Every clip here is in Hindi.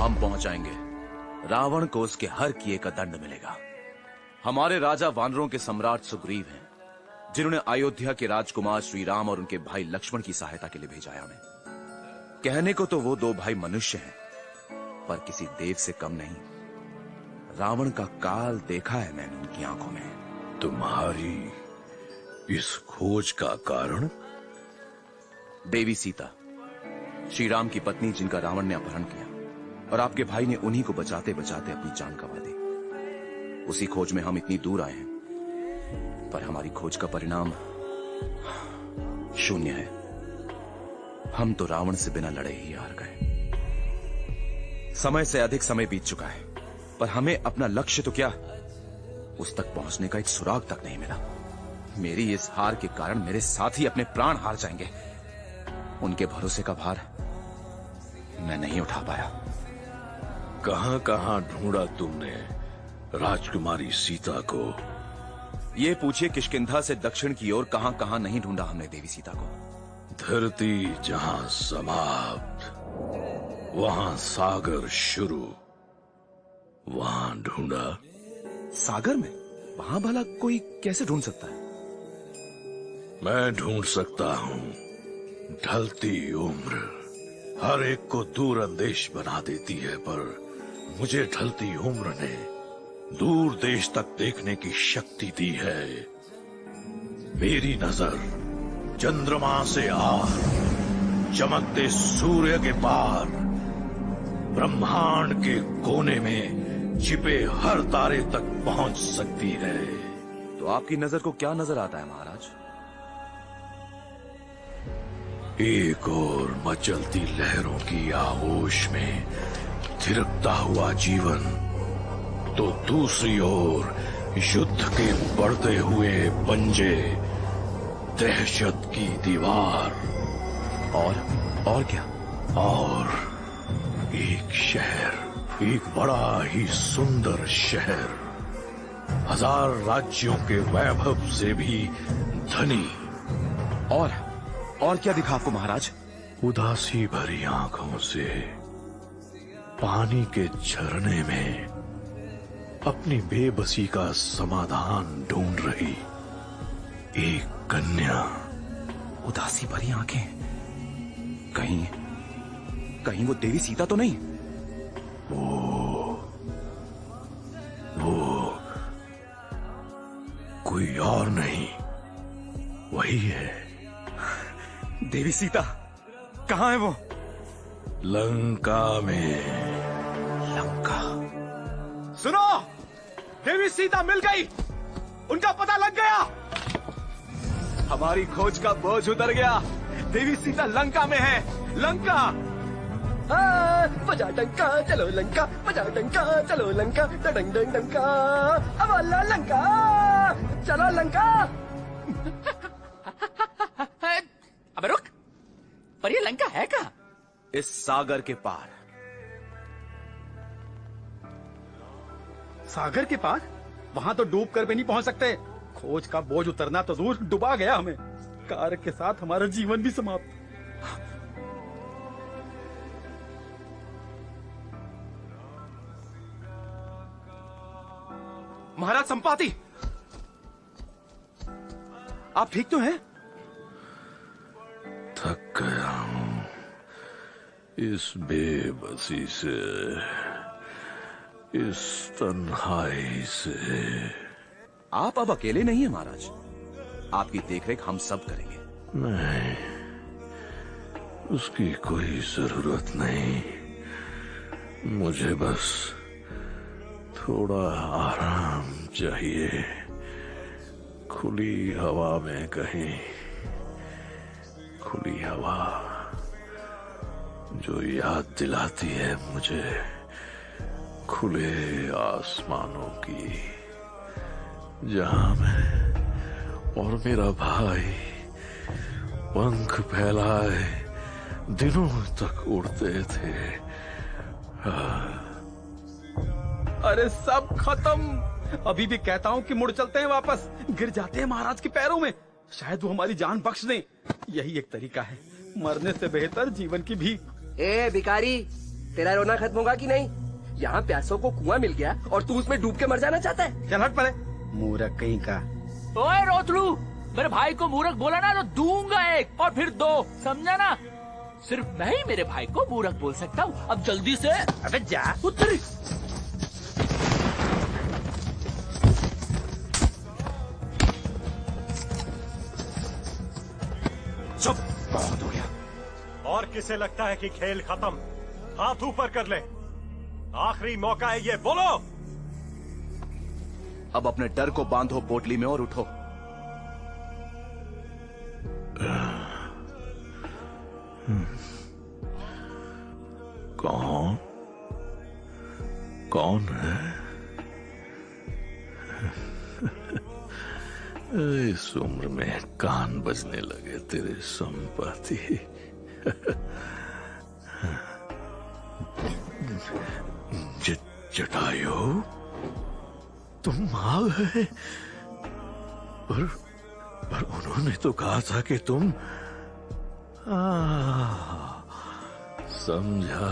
हम पहुंचाएंगे। रावण को उसके हर किए का दंड मिलेगा। हमारे राजा वानरों के सम्राट सुग्रीव हैं, जिन्होंने अयोध्या के राजकुमार श्री राम और उनके भाई लक्ष्मण की सहायता के लिए भेजा है हमें। कहने को तो वो दो भाई मनुष्य हैं, पर किसी देव से कम नहीं। रावण का काल देखा है मैंने उनकी आंखों में। तुम्हारी इस खोज का कारण? देवी सीता, श्री राम की पत्नी, जिनका रावण ने अपहरण किया, और आपके भाई ने उन्हीं को बचाते बचाते अपनी जान गंवा दी। उसी खोज में हम इतनी दूर आए हैं, पर हमारी खोज का परिणाम शून्य है। हम तो रावण से बिना लड़े ही हार गए। समय से अधिक समय बीत चुका है, पर हमें अपना लक्ष्य तो क्या, उस तक पहुंचने का एक सुराग तक नहीं मिला। मेरी इस हार के कारण मेरे साथी अपने प्राण हार जाएंगे। उनके भरोसे का भार मैं नहीं उठा पाया। कहां कहां ढूंढा तुमने राजकुमारी सीता को? ये पूछिए किष्किंधा से दक्षिण की ओर कहां कहां नहीं ढूंढा हमने देवी सीता को। धरती जहां समाप्त, वहां सागर शुरू, वहां ढूंढा। सागर में? वहां भला कोई कैसे ढूंढ सकता है? मैं ढूंढ सकता हूं। ढलती उम्र हर एक को दूर अंदेश बना देती है, पर मुझे ढलती उम्र ने दूर देश तक देखने की शक्ति दी है। मेरी नजर चंद्रमा से आर, चमकते सूर्य के पार, ब्रह्मांड के कोने में छिपे हर तारे तक पहुंच सकती है। तो आपकी नजर को क्या नजर आता है महाराज? एक और मचलती लहरों की आगोश में थिरकता हुआ जीवन, तो दूसरी ओर युद्ध के बढ़ते हुए पंजे, दहशत की दीवार, और क्या? और एक शहर, एक बड़ा ही सुंदर शहर, 1000 राज्यों के वैभव से भी धनी। और क्या दिखा आपको महाराज? उदासी भरी आंखों से पानी के झरने में अपनी बेबसी का समाधान ढूंढ रही एक कन्या। उदासी भरी आंखें? कहीं वो देवी सीता तो नहीं? वो कोई और नहीं, वही है। देवी सीता कहाँ है वो? लंका में। लंका? सुनो, देवी सीता मिल गई, उनका पता लग गया। हमारी खोज का बोझ उतर गया। देवी सीता लंका में है। लंका! बजा डंका चलो लंका, बजा डंका चलो लंका, डंग डंग डंका, अब अल्लाह लंका, चलो लंका। अबे रुक, पर ये लंका है कहाँ? इस सागर के पार। सागर के पार? वहां तो डूब कर भी नहीं पहुंच सकते। खोज का बोझ उतरना तो दूर, डुबा गया हमें। कार्य के साथ हमारा जीवन भी समाप्त। महाराज संपाति, आप ठीक तो हैं? थक गया हूं इस बेबसी से, इस तन्हाई से। आप अब अकेले नहीं हैं महाराज, आपकी देखरेख हम सब करेंगे। नहीं, उसकी कोई जरूरत नहीं। मुझे बस थोड़ा आराम चाहिए, खुली हवा में कहीं। खुली हवा जो याद दिलाती है मुझे खुले आसमानों की, जहां मैं और मेरा भाई पंख फैलाए दिनों तक उड़ते थे। अरे सब खत्म। अभी भी कहता हूँ कि मुड़ चलते हैं वापस, गिर जाते हैं महाराज के पैरों में, शायद वो हमारी जान बख्श दें। यही एक तरीका है, मरने से बेहतर जीवन की भीख। ए भिखारी, तेरा रोना खत्म होगा कि नहीं? यहाँ प्यासों को कुआं मिल गया और तू उसमें डूब के मर जाना चाहता है? चल हट परे, मूर्ख कहीं का। ओए रोतलू, मेरे भाई को मूर्ख बोला ना तो दूंगा एक और फिर दो, समझा ना? सिर्फ मैं ही मेरे भाई को मूर्ख बोल सकता हूँ। अब जल्दी से अबे जा। उतरी। चुप, बहुत हो गया। और किसे लगता है कि खेल खत्म? हाथ ऊपर कर ले, आखिरी मौका है ये, बोलो। अब अपने डर को बांधो पोटली में और उठो। कौन कौन है? इस उम्र में कान बजने लगे तेरे संपत्ति। जटायु, तुम आ गए। पर उन्होंने तो कहा था कि तुम समझा,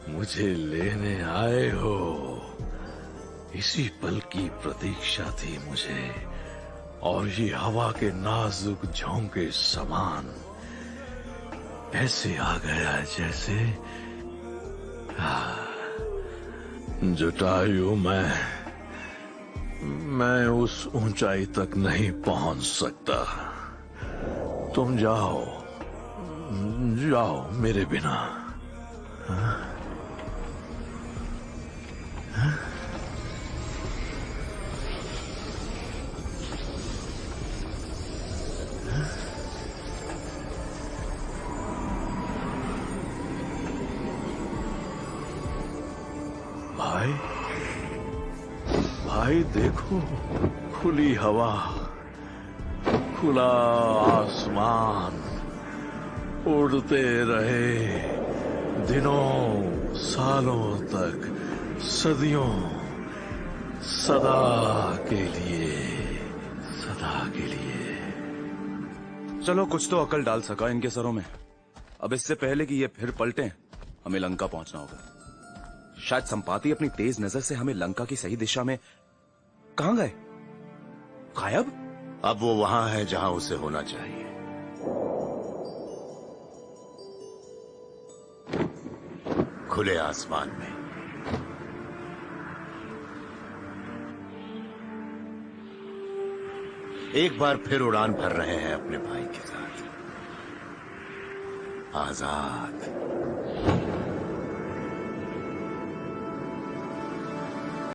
मुझे लेने आए हो। इसी पल की प्रतीक्षा थी मुझे, और ये हवा के नाजुक झोंके समान ऐसे आ गया जैसे जटायु, मैं उस ऊंचाई तक नहीं पहुंच सकता। तुम जाओ जाओ मेरे बिना। भाई भाई देखो, खुली हवा, खुला आसमान, उड़ते रहे दिनों सालों तक, सदियों, सदा के लिए, सदा के लिए। चलो, कुछ तो अकल डाल सका इनके सरों में। अब इससे पहले कि ये फिर पलटें, हमें लंका पहुंचना होगा। शायद संपाति अपनी तेज नजर से हमें लंका की सही दिशा में कहां गए? गायब? अब वो वहां है जहां उसे होना चाहिए। खुले आसमान में। एक बार फिर उड़ान भर रहे हैं अपने भाई के साथ। आजाद।